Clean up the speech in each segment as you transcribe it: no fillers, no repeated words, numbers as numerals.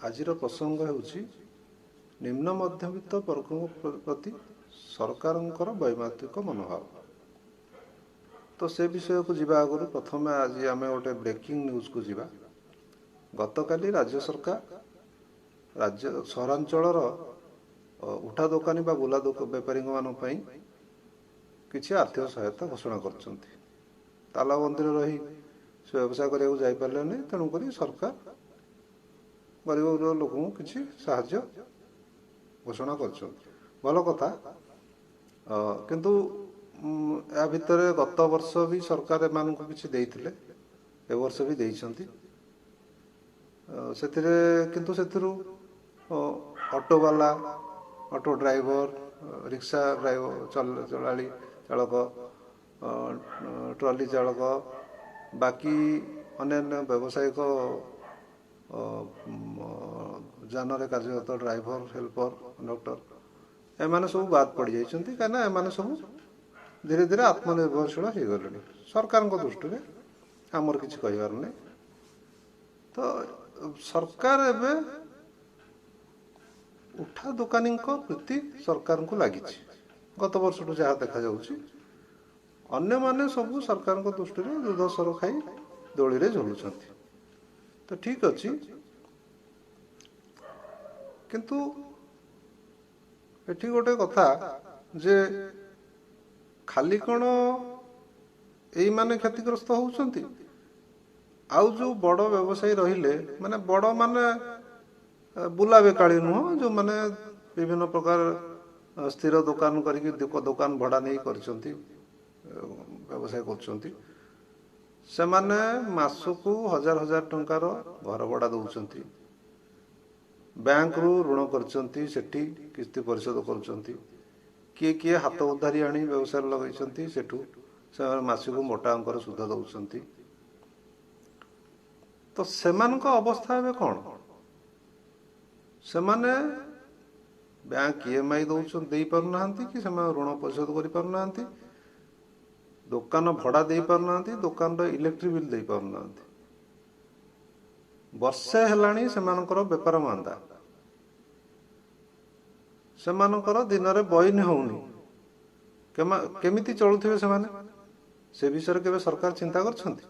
आजिर प्रसंग ହେଉଛି निम्न मध्यवित्त वर्ग प्रति सरकारଙ୍କର वैमात्रिक मनोभाव। तो से विषय को जीवा आगु प्रथम आज आम गोटे ब्रेकिंग न्यूज को जीवा। गतकाली राज्य सरकार राज्य सहरांचलर उठा दोकानी बा बुला बेपारी मानी किसी आर्थिक सहायता घोषणा कर तालाबंदी रही से व्यवसाय कराया जापारे नहीं, तेणुक सरकार गरीब लोक किसी साहाय्य घोषणा कर भल कथा। किंतु या भितर गत वर्ष भी सरकार एम किसी देते ए वर्ष भी देती किंतु से ऑटो वाला ऑटो ड्राइवर रिक्शा ड्राइवर चलाड़ी चालक ट्रॉली चालक बाकी अन्य व्यावसायिक जान कार्यरत ड्राइवर हेल्पर कंडक्टर एमाने सब बाद पड़ जाइछन्ति काना एमाने सब धीरे धीरे आत्मनिर्भरशील हो गले सरकार दृष्टि में आमर किसी कहबार नहीं। तो सरकार एवं उठा दुकानी प्रति सरकार को लगी गत वर्ष जहाँ देखा अन्य माने सब सरकार दृष्टि में दुर्दशर खाई दोली रे झुलुंट। तो ठीक अच्छी किंतु एठी गोटे कथा जे खाली कौन यही माने क्षतिग्रस्त होउछन्ति आउ जो बड़ व्यवसायी रहिले माने बड़ माने बुला बेकाली नुह जो माने विभिन्न प्रकार स्थिर दुकान करके दुकान भड़ा नहीं करछन्ति व्यवसाय करछन्ति से माने मासकू हजार हजार टंकार घर भड़ा दउछन्ति बैंक रु ऋण करछन्ति सेठी किस्ती परिशोध करछन्ति किए किए हाथ उधारी आनी व्यवसाय लगैछन्ति सेठू से मासकू मोटा अंकर सुध दउछन्ति। तो सेमानक अवस्था एबे कोन सेमाने बैंक ईएमआई दउछन देई पारुनाहांती कि सेमा ऋण परिशोध करि पारुनाहांती दुकान भड़ा दे पारुनाहांती दुकान रो इलेक्ट्रिक बिल दे पारुनाहांती वर्षे हेलाणी सेमानकर बेपार मांदा सेमानकर दिन रे बइन होउनी केमिति चलुथिबे सेमाने से विषय केबे सरकार चिंता करछन्ती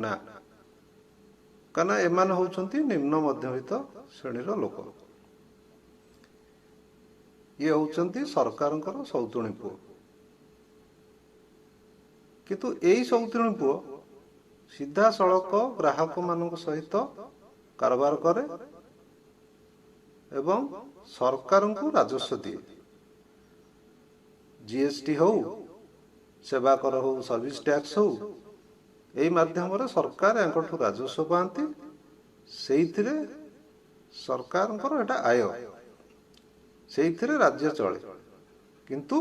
ना काना एमान होउछन्ती निम्न मध्यवित्त श्रेणीर लोक ये होउछन्ती सरकारଙ୍କର सौतुणी पुଅ किंतु यही सौतुणी पुଅ सीधा सड़क ग्राहक मान सहित कारबार करे एवं सरकार को राजस्व दिए जीएसटी हो सेवा कर हो सर्विस टैक्स हो यही माध्यम सरकार यांकठू राजस्व पाती से सरकार आय से राज्य चले किंतु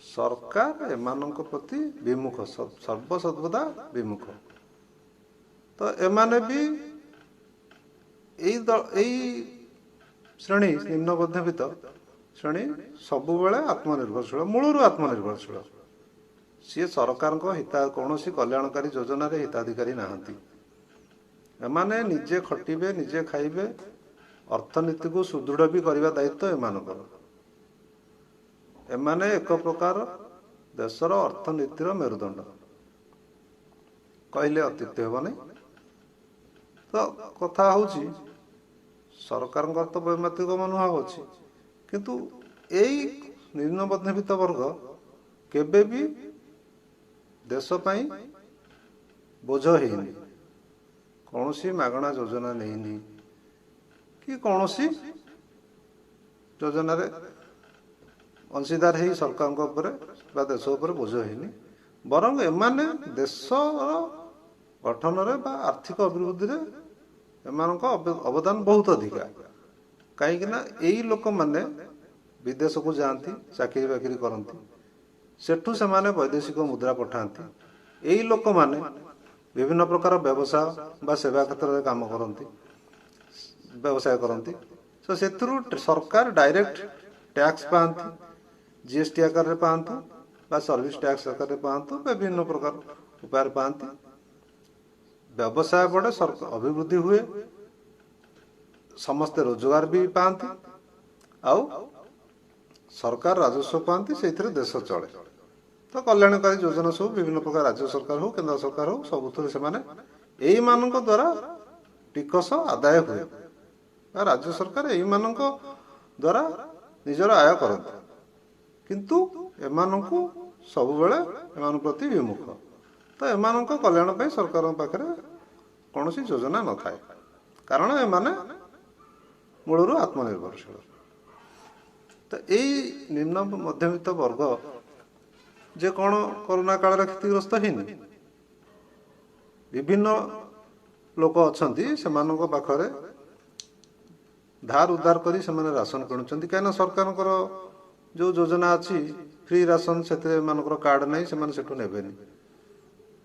सरकार एमानक प्रति विमुख सर्वसर्वदा विमुख। तो एमाने भी यही श्रेणी निम्न मध्यवित्त श्रेणी सबुबले आत्मनिर्भरशील मूलर आत्मनिर्भरशील सी सरकार हिता कौन कल्याणकारी योजना रे हिताधिकारी नाहंती एमाने निजे खटिबे निजे खाइबे अर्थनीति को सुदृढ़ भी करने दायित्व एमानकर एमाने एक प्रकार देशर अर्थनीतिर मेरुदंड कहले अत्युक्ति हेब नहीं। तो कथा होची सरकार तो वैमात्रिक मनोभाव अच्छी किंतु यही निम्न मध्यवित्त वर्ग केबे भी देश पाई बोझ हेनी कौन सी मागणा योजना नहीं कि कौन सी योजना रे अंशीदार ही सरकार देश उपर बोझ हेनी बरं एमाने देश गठन रे बा आर्थिक अभिवृद्धि रे एमानक अवदान बहुत अधिका कहीं यही लोक माने विदेश को जाती चाकरी बाकरी करती सेठू से माने वैदेशिक मुद्रा पठाती यही लोक माने विभिन्न प्रकार व्यवसाय बा सेवा क्षेत्र में काम करती व्यवसाय करती तो से सरकार डायरेक्ट टैक्स पाती जीएसटी आकार रे पातु बा सर्विस टैक्स आकार रे पातु विभिन्न प्रकार उपाय पाती व्यवसाय बड़े अभिवृद्धि हुए ସମସ୍ତେ ରୋଜଗାର ବି ପାଆନ୍ତି ଆଉ ସରକାର ରାଜସ୍ୱ ପାଆନ୍ତି, ସେଇଥିରେ ଦେଶ ଚଳେ। ତ କଲ୍ୟାଣକାରୀ ଯୋଜନା ସବୁ ବିଭିନ୍ନ ପ୍ରକାର ରାଜ୍ୟ ସରକାର ହଉ କେନ୍ଦ୍ର ସରକାର ହଉ ସବୁଥିରେ ସେମାନେ ଏଇମାନଙ୍କ ଦ୍ୱାରା ଟିକସ ଆଦାୟ ହୁଏ ବା ରାଜ୍ୟ ସରକାର ଏଇମାନଙ୍କ ଦ୍ୱାରା ନିଜର ଆୟ କରନ୍ତି, କିନ୍ତୁ ଏମାନଙ୍କୁ ସବୁବେଳେ ଏମାନଙ୍କ ପ୍ରତି ବିମୁଖ। ତ ଏମାନଙ୍କ କଲ୍ୟାଣ ପାଇଁ ସରକାରଙ୍କ ପାଖରେ କୌଣସି ଯୋଜନା ନଥାଏ, କାରଣ ଏମାନେ ମୂଳରୁ ଆତ୍ମନିର୍ଭରଶୀଳ। ତ ଏଇ ନିମ୍ନ ମଧ୍ୟବିତ୍ତ ବର୍ଗ ଯେ କ'ଣ କରୋନା କାଳରେ କ୍ଷତିଗ୍ରସ୍ତ ହେଇନି, ବିଭିନ୍ନ ଲୋକ ଅଛନ୍ତି ସେମାନଙ୍କ ପାଖରେ ଧାର ଉଦ୍ଧାର କରି ସେମାନେ ରାସନ କିଣୁଛନ୍ତି, କାହିଁକିନା ସରକାରଙ୍କର ଯେଉଁ ଯୋଜନା ଅଛି ଫ୍ରି ରାସନ, ସେଥିରେ ଏମାନଙ୍କର କାର୍ଡ଼ ନାହିଁ, ସେମାନେ ସେଠୁ ନେବେନି।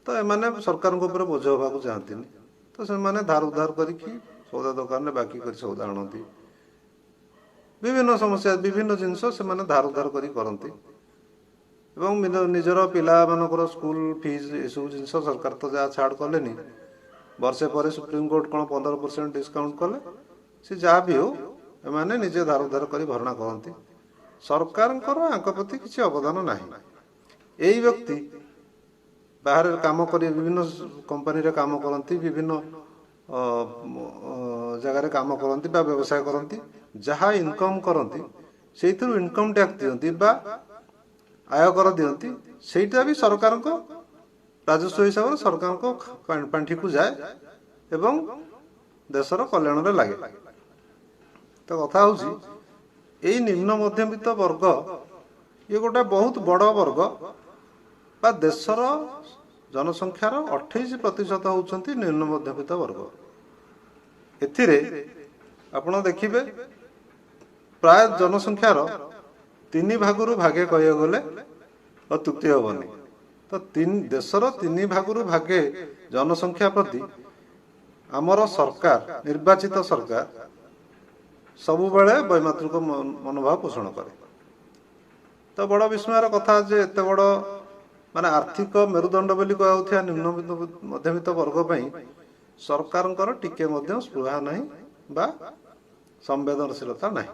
ତ ଏମାନେ ସରକାରଙ୍କ ଉପରେ ବୋଝ ହେବାକୁ ଚାହାନ୍ତିନି, ତ ସେମାନେ ଧାର ଉଦ୍ଧାର କରିକି ସଉଦା ଦୋକାନରେ ବାକି କରି ସଉଦା ଆଣନ୍ତି। ବିଭିନ୍ନ ସମସ୍ୟା ବିଭିନ୍ନ ଜିନିଷ ସେମାନେ ଧାର ଉଦ୍ଧାର କରି କରନ୍ତି ଏବଂ ନିଜର ପିଲାମାନଙ୍କର ସ୍କୁଲ ଫିଜ୍ ଏସବୁ ଜିନିଷ ସରକାର ତ ଯାହା ଛାଡ଼ କଲେନି, ବର୍ଷେ ପରେ ସୁପ୍ରିମକୋର୍ଟ କ'ଣ 15% ଡିସକାଉଣ୍ଟ କଲେ, ସେ ଯାହା ବି ହେଉ ଏମାନେ ନିଜେ ଧାର ଉଦ୍ଧାର କରି ଭରଣା କରନ୍ତି। ସରକାରଙ୍କର ଆଙ୍କ ପ୍ରତି କିଛି ଅବଦାନ ନାହିଁ। ଏଇ ବ୍ୟକ୍ତି ବାହାରେ କାମ କରି ବିଭିନ୍ନ କମ୍ପାନୀରେ କାମ କରନ୍ତି, ବିଭିନ୍ନ ଜାଗାରେ କାମ କରନ୍ତି ବା ବ୍ୟବସାୟ କରନ୍ତି, ଯାହା ଇନକମ୍ କରନ୍ତି ସେଇଥିରୁ ଇନକମ୍ ଟ୍ୟାକ୍ସ ଦିଅନ୍ତି ବା ଆୟକର ଦିଅନ୍ତି, ସେଇଟା ବି ସରକାରଙ୍କ ରାଜସ୍ୱ ହିସାବରେ ସରକାରଙ୍କ ପାଣ୍ଠିକୁ ଯାଏ ଏବଂ ଦେଶର କଲ୍ୟାଣରେ ଲାଗେ। ତ କଥା ହେଉଛି ଏଇ ନିମ୍ନ ମଧ୍ୟବିତ୍ତ ବର୍ଗ ଇଏ ଗୋଟେ ବହୁତ ବଡ଼ ବର୍ଗ ବା ଦେଶର ଜନସଂଖ୍ୟାର 28% ହେଉଛନ୍ତି ନିମ୍ନ ମଧ୍ୟବିତ୍ତ ବର୍ଗ। ଏଥିରେ ଆପଣ ଦେଖିବେ ପ୍ରାୟ ଜନସଂଖ୍ୟାର 3 ଭାଗରୁ ଭାଗେ କହିବାକୁ ଗଲେ ଅତ୍ୟୁକ୍ତି ହେବନି। ତ ଦେଶର 3 ଭାଗରୁ ଭାଗେ ଜନସଂଖ୍ୟା ପ୍ରତି ଆମର ସରକାର, ନିର୍ବାଚିତ ସରକାର ସବୁବେଳେ ବୈମାତୃକ ମନୋଭାବ ପୋଷଣ କରେ। ତ ବଡ଼ ବିସ୍ମୟର କଥା ଯେ ଏତେ ବଡ଼ ମାନେ ଆର୍ଥିକ ମେରୁଦଣ୍ଡ ବୋଲି କୁହାଯାଉଥିବା ନିମ୍ନ ମଧ୍ୟବିତ୍ତ ବର୍ଗ ପାଇଁ ସରକାରଙ୍କର ଟିକେ ମଧ୍ୟ ସ୍ପୃହା ନାହିଁ ବା ସମ୍ବେଦନଶୀଳତା ନାହିଁ।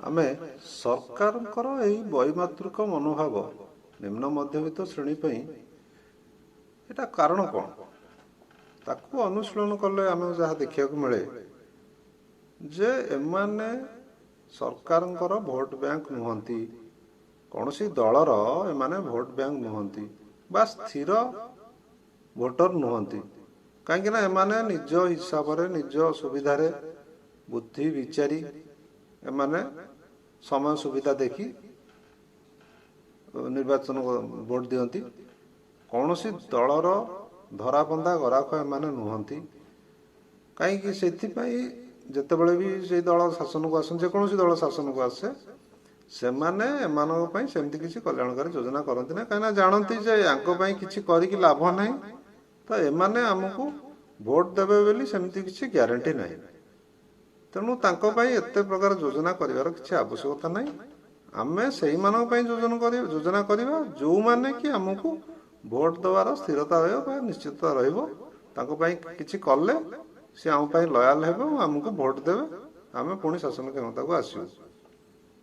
ଆମେ ସରକାରଙ୍କର ଏହି ବୈମାତୃକ ମନୋଭାବ ନିମ୍ନ ମଧ୍ୟବିତ୍ତ ଶ୍ରେଣୀ ପାଇଁ ଏଟା କାରଣ କ'ଣ, ତାକୁ ଅନୁଶୀଳନ କଲେ ଆମେ ଯାହା ଦେଖିବାକୁ ମିଳେ ଯେ ଏମାନେ ସରକାରଙ୍କର ଭୋଟ ବ୍ୟାଙ୍କ ନୁହନ୍ତି, କୌଣସି ଦଳର ଏମାନେ ଭୋଟ ବ୍ୟାଙ୍କ ନୁହନ୍ତି ବା ସ୍ଥିର ଭୋଟର ନୁହନ୍ତି। କାହିଁକିନା ଏମାନେ ନିଜ ହିସାବରେ ନିଜ ସୁବିଧାରେ ବୁଦ୍ଧି ବିଚାରି ଏମାନେ ସମୟ ସୁବିଧା ଦେଖି ନିର୍ବାଚନ ଭୋଟ ଦିଅନ୍ତି। କୌଣସି ଦଳର ଧରାବନ୍ଧା ଗରାଖ ଏମାନେ ନୁହନ୍ତି। କାହିଁକି ସେଥିପାଇଁ ଯେତେବେଳେ ବି ସେଇ ଦଳ ଶାସନକୁ ଆସନ୍ତି, ଯେକୌଣସି ଦଳ ଶାସନକୁ ଆସେ, ସେମାନେ ଏମାନଙ୍କ ପାଇଁ ସେମିତି କିଛି କଲ୍ୟାଣକାରୀ ଯୋଜନା କରନ୍ତି ନା, କାହିଁକିନା ଜାଣନ୍ତି ଯେ ୟାଙ୍କ ପାଇଁ କିଛି କରିକି ଲାଭ ନାହିଁ, ତ ଏମାନେ ଆମକୁ ଭୋଟ ଦେବେ ବୋଲି ସେମିତି କିଛି ଗ୍ୟାରେଣ୍ଟି ନାହିଁ। ତେଣୁ ତାଙ୍କ ପାଇଁ ଏତେ ପ୍ରକାର ଯୋଜନା କରିବାର କିଛି ଆବଶ୍ୟକତା ନାହିଁ। ଆମେ ସେଇମାନଙ୍କ ପାଇଁ ଯୋଜନା କରିବା ଯେଉଁମାନେ କି ଆମକୁ ଭୋଟ ଦେବାର ସ୍ଥିରତା ରହିବ ବା ନିଶ୍ଚିତତା ରହିବ, ତାଙ୍କ ପାଇଁ କିଛି କଲେ ସେ ଆମ ପାଇଁ ଲୟାଲ ହେବେ ଓ ଆମକୁ ଭୋଟ ଦେବେ, ଆମେ ପୁଣି ଶାସନ କ୍ଷମତାକୁ ଆସିବୁ।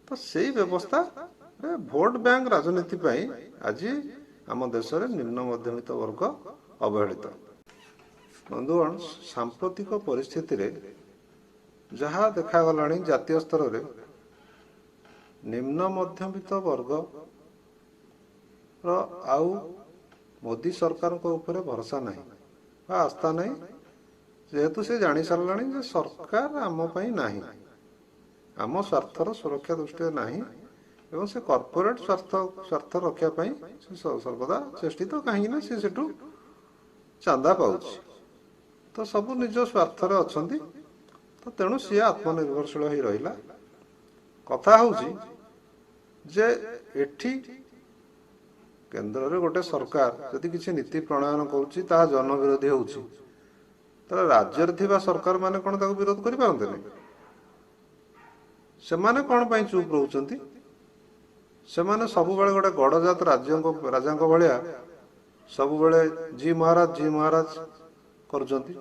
ତ ସେଇ ବ୍ୟବସ୍ଥାରେ ଭୋଟ ବ୍ୟାଙ୍କ ରାଜନୀତି ପାଇଁ ଆଜି ଆମ ଦେଶରେ ନିମ୍ନ ମଧ୍ୟବିତ୍ତ ବର୍ଗ ଅବହେଳିତ। ବନ୍ଧୁଗଣ, ସାମ୍ପ୍ରତିକ ପରିସ୍ଥିତିରେ ଯାହା ଦେଖାଗଲାଣି ଜାତୀୟ ସ୍ତରରେ ନିମ୍ନ ମଧ୍ୟବିତ୍ତ ବର୍ଗର ଆଉ ମୋଦି ସରକାରଙ୍କ ଉପରେ ଭରସା ନାହିଁ ବା ଆସ୍ଥା ନାହିଁ, ଯେହେତୁ ସେ ଜାଣି ସାରିଲାଣି ଯେ ସରକାର ଆମ ପାଇଁ ନାହିଁ, ଆମ ସ୍ୱାର୍ଥର ସୁରକ୍ଷା ଦୃଷ୍ଟିରେ ନାହିଁ ଏବଂ ସେ କର୍ପୋରେଟ ସ୍ୱାର୍ଥ ରକ୍ଷା ପାଇଁ ସେ ସର୍ବଦା ଚେଷ୍ଟିତ, କାହିଁକିନା ସେ ସେଠୁ ଚାନ୍ଦା ପାଉଛି। ତ ସବୁ ନିଜ ସ୍ୱାର୍ଥରେ ଅଛନ୍ତି, ତ ତେଣୁ ସିଏ ଆତ୍ମନିର୍ଭରଶୀଳ ହୋଇ ରହିଲା। କଥା ହେଉଛି ଯେ ଏଠି କେନ୍ଦ୍ରରେ ଗୋଟେ ସରକାର ଯଦି କିଛି ନୀତି ପ୍ରଣୟନ କରୁଛି ତାହା ଜନବିରୋଧୀ ହେଉଛି, ତାହେଲେ ରାଜ୍ୟରେ ଥିବା ସରକାର ମାନେ କ'ଣ ତାକୁ ବିରୋଧ କରିପାରନ୍ତିନି? ସେମାନେ କ'ଣ ପାଇଁ ଚୁପ୍ ରହୁଛନ୍ତି? ସେମାନେ ସବୁବେଳେ ଗୋଟେ ଗଡ଼ଜାତ ରାଜାଙ୍କ ଭଳିଆ ସବୁବେଳେ ଜି ମହାରାଜ କରୁଛନ୍ତି।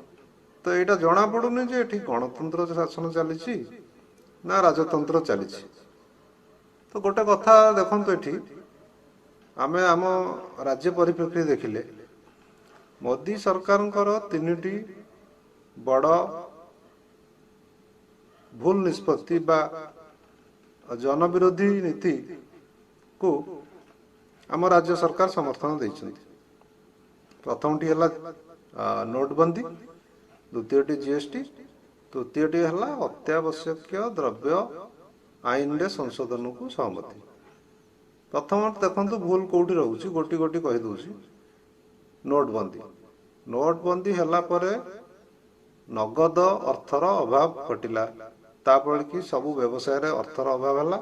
तो यहाँ जना पड़ुनि जे एठी गणतंत्र शासन चली ना राजतंत्र चली। तो गोटे कथा देखो एठी आमे आम राज्य परिप्रेक्षी देखिले मोदी सरकार तीनटी बड़ भूल निष्पत्ति बा जनविरोधी नीति को आम राज्य सरकार समर्थन देइछन्ति। प्रथमटी है नोटबंदी, द्वितीयटी जीएसटी, तृतीयटी है अत्यावश्यक द्रव्य आईन रे संशोधन को सहमति। प्रथम देखो भूल कौटी रोचे गोटी गोटी कहीदे। नोटबंदी नोटबंदी है नगद अर्थर अभाव घटिला तापर कि सबू व्यवसाय रे अर्थर अभाव है,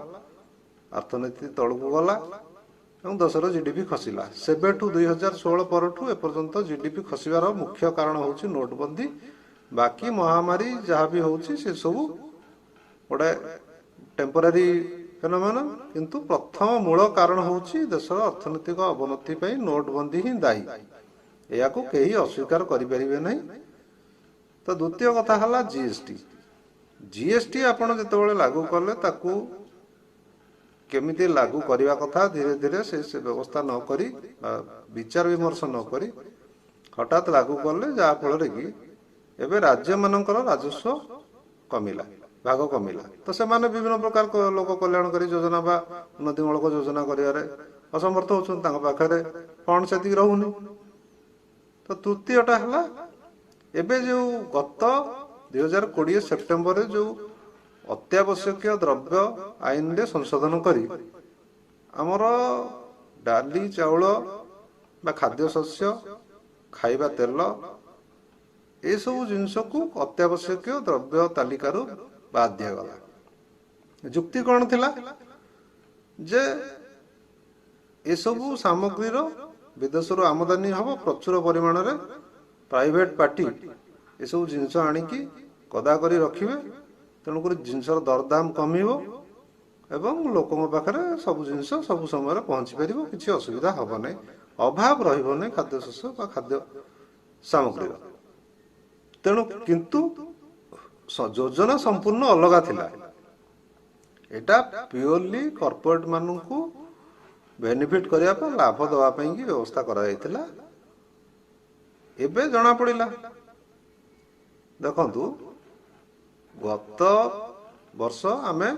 अर्थनीति तलू गला और देशर जीडीपी खसिला। सेबेठू 2016 परठू एपर्यंत जीडीपी खसिबार मुख्य कारण होची नोटबंदी। बाकी महामारी जहाँ भी होची से सबू गोटे टेम्परारी फेनोमेनन, किंतु प्रथम मूल कारण होची देशर अर्थनैतिक अवनति पई नोटबंदी ही दायी। या को कहीं अस्वीकार करें नहीं। तो द्वितीय कथा है जीएसटी। जीएसटी आपड़ जो लागू कले ताकू केमिति लागू करने कथा धीरे धीरे से व्यवस्था न करी विचार विमर्श न करी हठात लागू कले जहाँ फल कि एवं राज्य मानकर राजस्व कमिला, भाग कमिला। तो से माने विभिन्न प्रकार लोक कल्याणकारी योजना बा उन्नतिमूलक योजना करियारे असमर्थ होछन, पाखे फंड से रहुनी। तो तृतीयटा है एबे जो गत 2020 सेप्टेम्बर जो अत्यावश्यक द्रव्य आईन रे संशोधन करी आमर डाली चाउल बा खाद्य शस्य खाइबा तेल ए सब जिनस को अत्यावश्यक द्रव्य तालिकारु बाद दिगला। जुक्ति कौन थिला जे ए सब सामग्री विदेश आमदानी हम प्रचुर परिमाण रे प्राइवेट पार्टी ये सब जिनस आनिकी कदा करी रखिबे, तेणुक जिनसर दरदाम कमिबो एवं लोकों पाखरे सब जिनस सब समय पहुंची पारिबो, किछि असुविधा हबो नै, अभाव रहिबो नै खाद्य शस्य बा खाद्य सामग्री। तेणु किंतु योजना संपूर्ण अलगा थिला। एटा प्योरली कॉर्पोरेट मानू बेनिफिट करने पर लाभ दवाई की व्यवस्था करा। एबे जना पड़ा देखु गत वर्ष आमे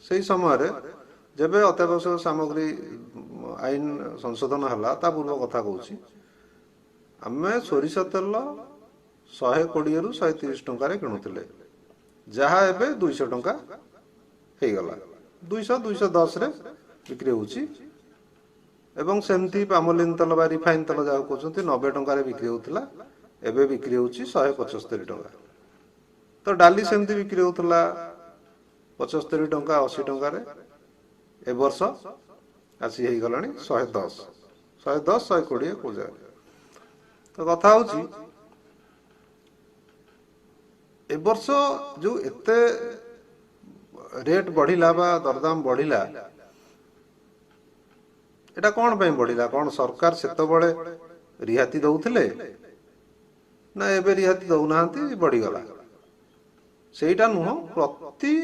से समय जब अत्यावश्यक सामग्री आईन संशोधन है ता पूर्व कथा कहूँ आमे सोरिष तेल 120 रु 130 टंकार किणुले जहाँ एबे 200 टंका हो गला, 200 210 रे बिक्री होची। एवं सेमती पामोलिन तेल बा रिफाइन तेल जहाँ कहते 90 टंकार बिक्री होता, एबे बिक्री होची 175 टंका। तो डाली सेमती बिक्री होता 75 टंका 80 टंकार, ए वर्ष आसी हो गलानी 110 120 को जाए। तो कथा होची ए वर्ष जो एते रेट बढ़िला बा दरदाम बढ़िला एटा कौन पे बढ़िला? कौन सरकार सेतबळे रिहाती दउथिले ना एबे रिहाती दउनांती बढ़िगला? सेटा नुह, प्रति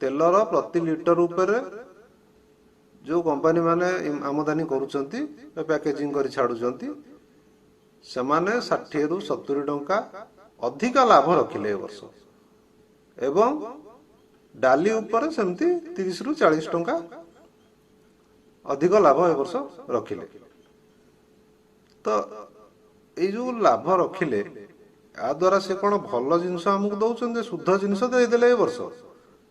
तेलर प्रति लिटर ऊपर जो कंपनी माने आमदानी करूचंती पैकेजिंग करी छाडुचंती सेमाने 60 रु 70 टंका अधिक लाभ रखिले ए वर्ष। एवं डाली ऊपर सेमती 30 रु 40 टंका अधिक लाभ ए वर्ष रखिले। तो ये जो लाभ रखिले या द्वारा से कौन भल जिनस आमको दौरान शुद्ध जिनस देदेले ए वर्ष।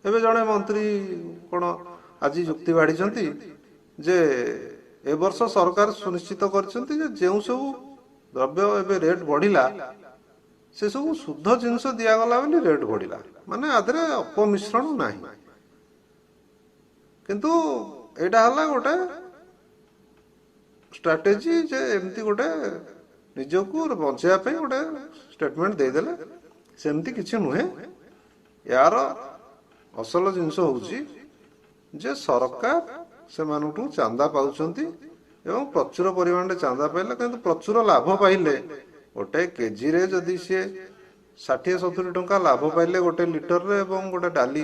एबे जड़े मंत्री कौन आज युक्ति बाढ़ी जे ए वर्ष सरकार सुनिश्चित कर जो सब द्रव्य एबे रेट बढ़िला से सब शुद्ध जिनस दिगला बोली रेट बढ़िला, माने आधे अपमिश्रण नहीं। किंतु एटा हला गोटे स्ट्राटेजी जे एमती गोटे निजको बचाया गोटे स्टेटमेंट देदेले सेमती किछि नुहे। यार असल जिनस होउची जे सरकार से मानुटू चांदा पाउछंती एवं प्रचुर परिमाण चांदा पाइले किंतु प्रचुर लाभ पाइले गोटे केजी रे जदि सी 60-70 टंका लाभ पाइले गोटे लिटर रे एवं गोटे डाली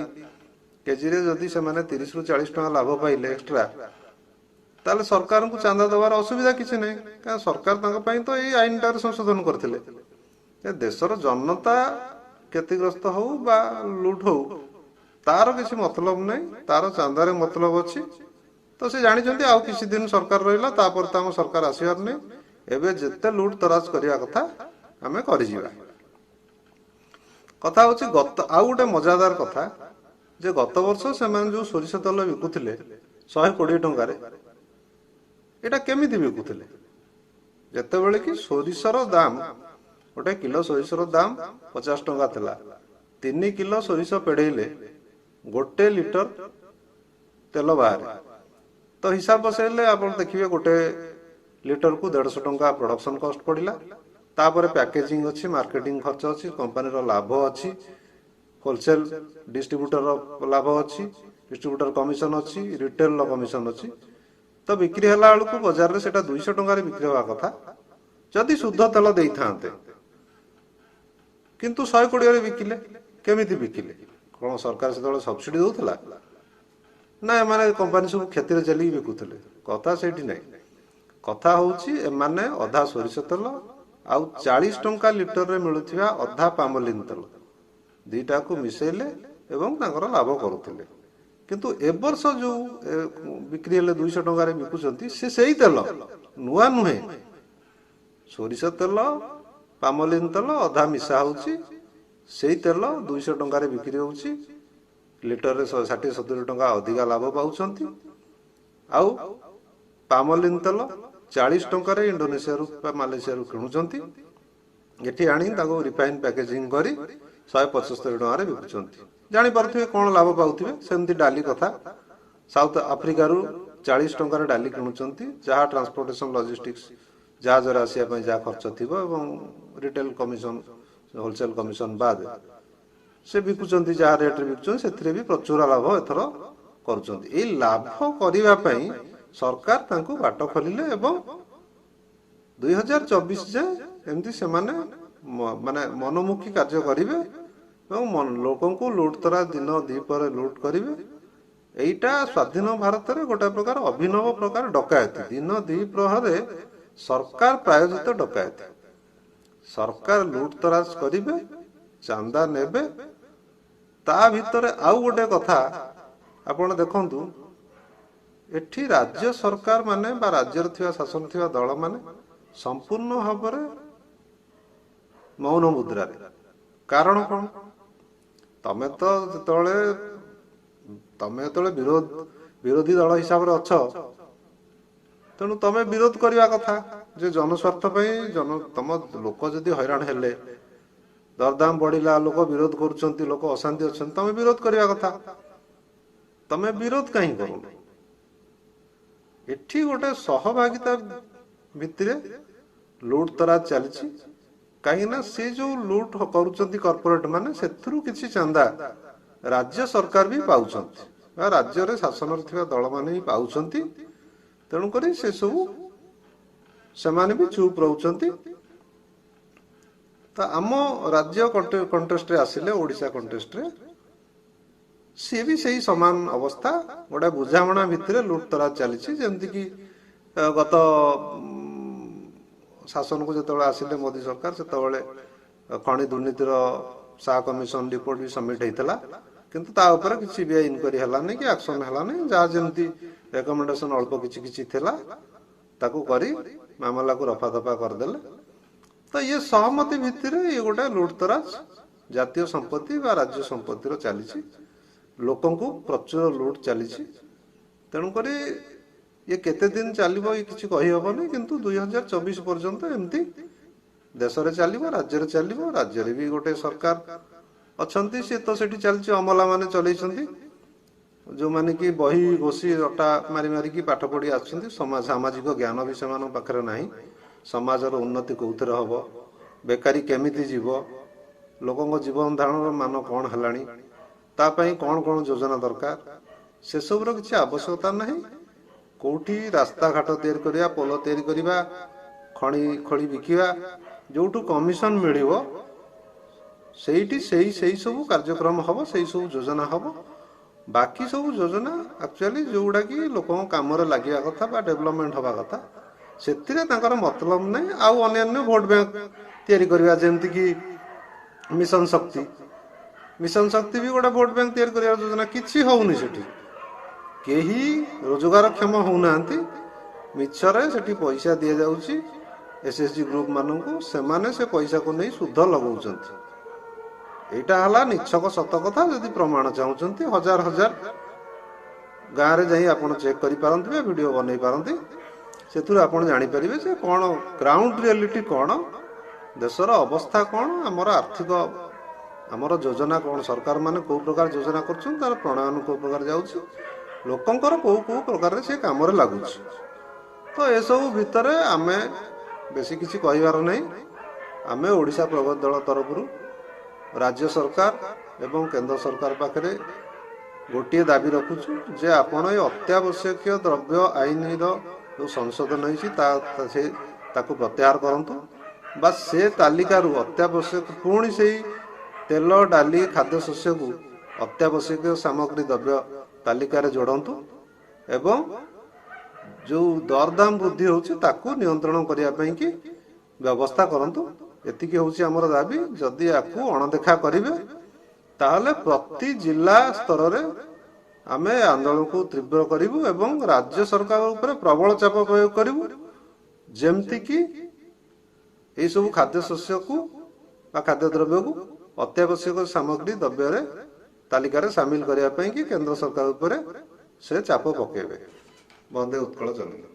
केजी रे जदि से 30-40 टंका लाभ पाइले एक्स्ट्रा ताले सरकार को चांदा देवार असुविधा किसी नहीं क्या सरकार तो ये आईन टार संशोधन करते देशर जनता क्षतिग्रस्त हो बा लुट हो तार किसी मतलब नहीं तार चांदारे मतलब अच्छी तो से जानी आउ किसी दिन सरकार रहा तापर तो आम सरकार आसबार नहीं एवं जिते लुट तराज करने कथा आम कर कथा हूँ गत आउ गोटे मजादार कथा जे गत वर्ष से जो सोरिष तेल बिकुले 120 टंकार एटा केमी बिकुले जिते बड़े कि सोरिषर दाम गोटे किलो सोरिषर दाम 50 टंका थिला 3 किलो सोरिष पेड़ेले गोटे लिटर तेल बाहर तो हिसाब बसैले आप देखिए गोटे लिटर को 150 टंका प्रोडक्शन कॉस्ट पड़िला तापर पैकेजिंग अच्छी मार्केटिंग खर्च अच्छी कंपनी लाभ अच्छी होलसेल डिस्ट्रीब्यूटर लाभ अच्छी डिस्ट्रीब्यूटर कमिशन अच्छी रिटेल कमिशन अच्छी तो बिक्री है बेलू बजार में 200 टंकार बिक्री हवा कथा जदि शुद्ध तेल दे था किंतु 120 बिकिले केमी बिकिले कौन सरकार से सब्सिडी दौला ना एम कंपानी सब क्षति चलिए बिकुले कथा से कथा हूँ अधा सोरिष तेल आउ 40 टंका लिटर रे मिलुथिबा अधा पामोलिन तेल दीटा को मिसेले एवं तांकर लाभ करुथिले किंतु ए वर्ष जो बिक्री हेले 200 टंका बिकुचंती से सही तेल नुआ नुहे सोरिष तेल पामोलिन तेल अधा मिसा होउची सेही तेल 200 टंका बिक्री होउची लिटर रे 60-70 टंका अधिका लाभ पाउछंती आउ पामोलिन तेल 40 टंका इंडोनेशिया रु मालयेशिया रु किणुचंती एठी आनी ताको रिफाइन पैकेजिंग करी 175 टंका बिकुचंती जानी पारुथिबे कोन लाभ पाउथिबे सेमती डाली कथा साउथ अफ्रीका रु 40 टंका डाली किणुचंती जहा ट्रांसपोर्टेशन लॉजिस्टिक्स जहाज रे आसिया पय जा खर्च थिबो एवं रिटेल कमिशन होलसेल कमिशन बाद से बिकुचंती जहा रेट रे बिकुचंती सेथरे भी प्रचुर लाभ एथर करूचंती ए लाभ करिवा पय सरकार तांको बाट खोलिले एवं 2024 जे एमती से माने मनोमुखी कार्य करिवे एवं लोकों को लुट तरा दिन दीपर लुट करिवे एइटा स्वाधीन भारत रे गोटे प्रकार अभिनव प्रकार डकायती दिन दी प्रहरे सरकार प्रायोजित डकायती सरकार लुट तराज करिवे चांदा नेबे ता भितरे आउ गोटे कथा आपण देखंतु एठी राज्य सरकार माने बा राज्य थिवा शासन थिवा दल माने संपूर्ण भाव मौन मुद्रा रे कारण कौन तमे तो तमे विरोधी दल हिसाब से अच्छ तेणु तमे विरोध करने कथा जे जनस्वार्थ तम लोक जदि हैरान हेले दरदाम बढ़िला लोक विरोध करुचंती लोक अशांति अच्छा तमे विरोध करने कथा तमे विरोध कहीं करूँ एठी गोटे सहभागिता भितरे लुट तराज चली कहीं से जो लुट करुचंती कॉर्पोरेट माने सेथुरु किछि चांदा राज्य सरकार भी पाउचंती राज्य रे शासन थिबा दल माने भी पाउचंती तेणु करी से सब से माने भी चुप रहउचंती तो आम राज्य कंटेस्ट रे आसिले ओडिशा कंटेस्ट रे सी भी सही समान अवस्था गोटे बुझाणा भितर लुट तराज चली जमती कि गत शासन को जो आसिले मोदी सरकार से खनि दुर्नीतिर सा कमिशन रिपोर्ट भी सबमिट होता किंतु ता ऊपर किसी भी इनक्वारी हलानी कि एक्शन हलानी जहाँ जमती रेकमेंडेशन अल्प किछि थिला ताकू करी मामला को रफा दफा करदेले तो ये सहमति भितर ये गोटे लुटतराज जातीय संपत्ति व राज्य संपत्तिर चली लोकों को प्रचुर लुट चली तेणुक ये केते दिन चलो ये किसी कहीहबनी किंतु 2024 पर्यंत एमती देश में चलो राज्य में चलो राज्य भी गोटे सरकार अच्छा सी तो सेठी चलती अमला माने चलती जो माने कि बही घोषी रटा मारी मारिकी पाठ पढ़ी आसुँच सामाजिक ज्ञान भी से पाखे ना समाजर उन्नति कौन हम बेकारी केमिति जीव लोकों जीवन धारण मान कौन है तापाई कौन कौन योजना दरकार से सबुर किसी आवश्यकता ना कौटी रास्ता घाट तैयारी करिया पोल तैयारी करिया खणी खड़ी बिकिया जोठू कमिशन मिलिवो ସେଇଠି ସେଇ ସବୁ କାର୍ଯ୍ୟକ୍ରମ ହେବ, ସେଇ ସବୁ ଯୋଜନା ହେବ। ବାକି ସବୁ ଯୋଜନା ଆକ୍ଚୁଆଲି ଯେଉଁଗୁଡ଼ାକି ଲୋକଙ୍କ କାମରେ ଲାଗିବା କଥା ବା ଡେଭଲପମେଣ୍ଟ ହେବା କଥା, ସେଥିରେ ତାଙ୍କର ମତଲବ ନାହିଁ। ଆଉ ଅନ୍ୟାନ୍ୟ ଭୋଟ ବ୍ୟାଙ୍କ ତିଆରି କରିବା, ଯେମିତିକି ମିଶନ ଶକ୍ତି ବି ଗୋଟେ ଭୋଟ ବ୍ୟାଙ୍କ ତିଆରି କରିବାର ଯୋଜନା। କିଛି ହେଉନି ସେଠି, କେହି ରୋଜଗାରକ୍ଷମ ହେଉନାହାନ୍ତି। ମିଛରେ ସେଠି ପଇସା ଦିଆଯାଉଛି SSG ଗ୍ରୁପ ମାନଙ୍କୁ, ସେମାନେ ସେ ପଇସାକୁ ନେଇ ସୁଧ ଲଗାଉଛନ୍ତି। ଏଇଟା ହେଲା ନିଛକ ସତ କଥା। ଯଦି ପ୍ରମାଣ ଚାହୁଁଛନ୍ତି, ହଜାର ହଜାର ଗାଁରେ ଯାଇ ଆପଣ ଚେକ୍ କରିପାରନ୍ତି ବା ଭିଡ଼ିଓ ବନେଇ ପାରନ୍ତି। ସେଥିରୁ ଆପଣ ଜାଣିପାରିବେ ଯେ କ'ଣ ଗ୍ରାଉଣ୍ଡ ରିଆଲିଟି କ'ଣ, ଦେଶର ଅବସ୍ଥା କ'ଣ, ଆମର ଆର୍ଥିକ ଆମର ଯୋଜନା କ'ଣ, ସରକାରମାନେ କେଉଁ ପ୍ରକାର ଯୋଜନା କରୁଛନ୍ତି, ତାର ପ୍ରଣୟନ କେଉଁ ପ୍ରକାର ଯାଉଛି, ଲୋକଙ୍କର କେଉଁ ପ୍ରକାରରେ ସେ କାମରେ ଲାଗୁଛି। ତ ଏସବୁ ଭିତରେ ଆମେ ବେଶୀ କିଛି କହିବାର ନାହିଁ। ଆମେ ଓଡ଼ିଶା ପ୍ରଗତି ଦଳ ତରଫରୁ ରାଜ୍ୟ ସରକାର ଏବଂ କେନ୍ଦ୍ର ସରକାର ପାଖରେ ଗୋଟିଏ ଦାବି ରଖୁଛୁ ଯେ ଆପଣ ଏ ଅତ୍ୟାବଶ୍ୟକୀୟ ଦ୍ରବ୍ୟ ଆଇନର ଯେଉଁ ସଂଶୋଧନ ହୋଇଛି ତାକୁ ପ୍ରତ୍ୟାହାର କରନ୍ତୁ, ବା ସେ ତାଲିକାରୁ ଅତ୍ୟାବଶ୍ୟକ ପୁଣି ସେଇ ତେଲ, ଡାଲି, ଖାଦ୍ୟଶସ୍ୟକୁ ଅତ୍ୟାବଶ୍ୟକୀୟ ସାମଗ୍ରୀ ଦ୍ରବ୍ୟ ତାଲିକାରେ ଯୋଡ଼ନ୍ତୁ ଏବଂ ଯେଉଁ ଦରଦାମ ବୃଦ୍ଧି ହେଉଛି ତାକୁ ନିୟନ୍ତ୍ରଣ କରିବା ପାଇଁକି ବ୍ୟବସ୍ଥା କରନ୍ତୁ। ଏତିକି ହେଉଛି ଆମର ଦାବି। ଯଦି ୟାକୁ ଅଣଦେଖା କରିବେ ତାହେଲେ ପ୍ରତି ଜିଲ୍ଲା ସ୍ତରରେ ଆମେ ଆନ୍ଦୋଳନକୁ ତୀବ୍ର କରିବୁ ଏବଂ ରାଜ୍ୟ ସରକାର ଉପରେ ପ୍ରବଳ ଚାପ ପ୍ରୟୋଗ କରିବୁ, ଯେମିତିକି ଏଇସବୁ ଖାଦ୍ୟଶସ୍ୟକୁ ବା ଖାଦ୍ୟଦ୍ରବ୍ୟକୁ ଅତ୍ୟାବଶ୍ୟକ ସାମଗ୍ରୀ ଦ୍ରବ୍ୟରେ ତାଲିକାରେ ସାମିଲ କରିବା ପାଇଁକି କେନ୍ଦ୍ର ସରକାର ଉପରେ ସେ ଚାପ ପକାଇବେ। ବନ୍ଦେ ଉତ୍କଳ ଜନନୀ।